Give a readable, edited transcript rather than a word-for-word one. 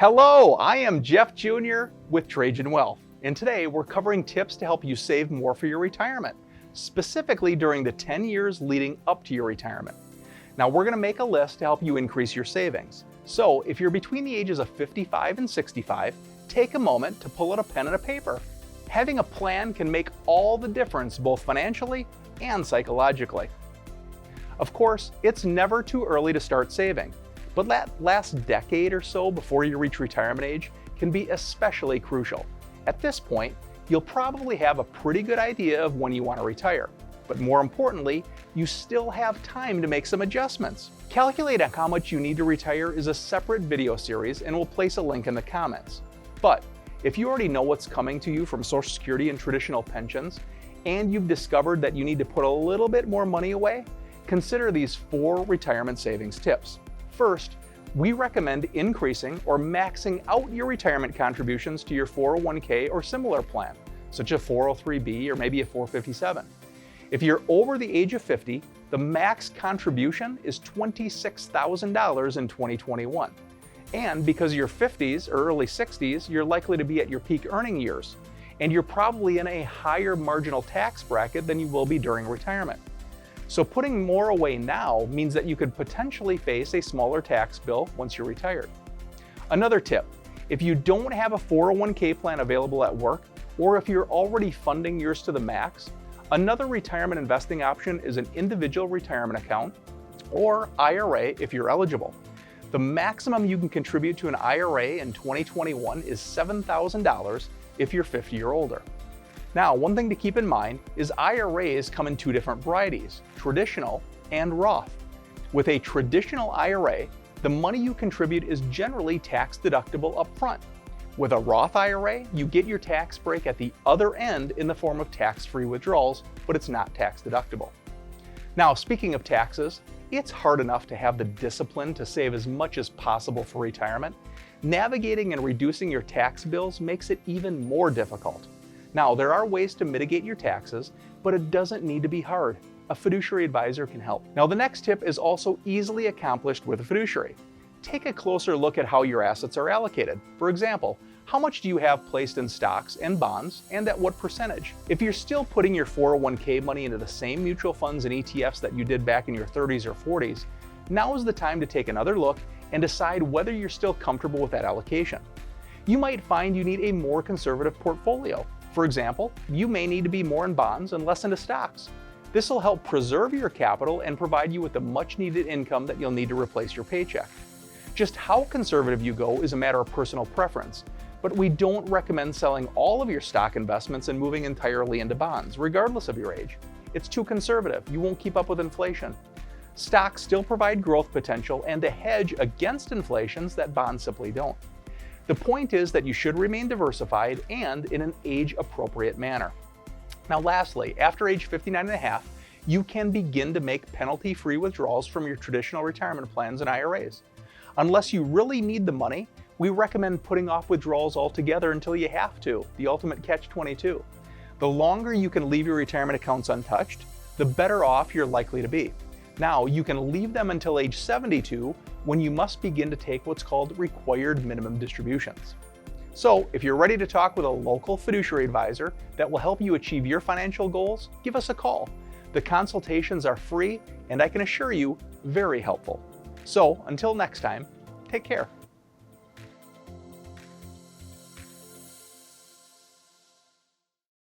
Hello, I am Jeff Jr. with Trajan Wealth, and today we're covering tips to help you save more for your retirement, specifically during the 10 years leading up to your retirement. Now we're going to make a list to help you increase your savings. So if you're between the ages of 55 and 65, take a moment to pull out a pen and a paper. Having a plan can make all the difference both financially and psychologically. Of course, it's never too early to start saving. But that last decade or so before you reach retirement age can be especially crucial. At this point, you'll probably have a pretty good idea of when you want to retire. But more importantly, you still have time to make some adjustments. Calculating how much you need to retire is a separate video series, and we'll place a link in the comments. But if you already know what's coming to you from Social Security and traditional pensions, and you've discovered that you need to put a little bit more money away, consider these 4 retirement savings tips. First, we recommend increasing or maxing out your retirement contributions to your 401k or similar plan, such as a 403b or maybe a 457. If you're over the age of 50, the max contribution is $26,000 in 2021. And because you're 50s or early 60s, you're likely to be at your peak earning years, and you're probably in a higher marginal tax bracket than you will be during retirement. So putting more away now means that you could potentially face a smaller tax bill once you're retired. Another tip, if you don't have a 401k plan available at work, or if you're already funding yours to the max, another retirement investing option is an individual retirement account, or IRA if you're eligible. The maximum you can contribute to an IRA in 2021 is $7,000 if you're 50 or older. Now, one thing to keep in mind is IRAs come in 2 different varieties, traditional and Roth. With a traditional IRA, the money you contribute is generally tax deductible up front. With a Roth IRA, you get your tax break at the other end in the form of tax-free withdrawals, but it's not tax deductible. Now, speaking of taxes, it's hard enough to have the discipline to save as much as possible for retirement. Navigating and reducing your tax bills makes it even more difficult. Now, there are ways to mitigate your taxes, but it doesn't need to be hard. A fiduciary advisor can help. Now, the next tip is also easily accomplished with a fiduciary. Take a closer look at how your assets are allocated. For example, how much do you have placed in stocks and bonds, and at what percentage? If you're still putting your 401k money into the same mutual funds and ETFs that you did back in your 30s or 40s, now is the time to take another look and decide whether you're still comfortable with that allocation. You might find you need a more conservative portfolio. For example, you may need to be more in bonds and less into stocks. This will help preserve your capital and provide you with the much needed income that you'll need to replace your paycheck. Just how conservative you go is a matter of personal preference, but we don't recommend selling all of your stock investments and moving entirely into bonds, regardless of your age. It's too conservative. You won't keep up with inflation. Stocks still provide growth potential and a hedge against inflations that bonds simply don't. The point is that you should remain diversified and in an age-appropriate manner. Now lastly, after age 59 and a half, you can begin to make penalty-free withdrawals from your traditional retirement plans and IRAs. Unless you really need the money, we recommend putting off withdrawals altogether until you have to, the ultimate catch-22. The longer you can leave your retirement accounts untouched, the better off you're likely to be. Now, you can leave them until age 72 when you must begin to take what's called required minimum distributions. So, if you're ready to talk with a local fiduciary advisor that will help you achieve your financial goals, give us a call. The consultations are free and I can assure you, very helpful. So, until next time, take care.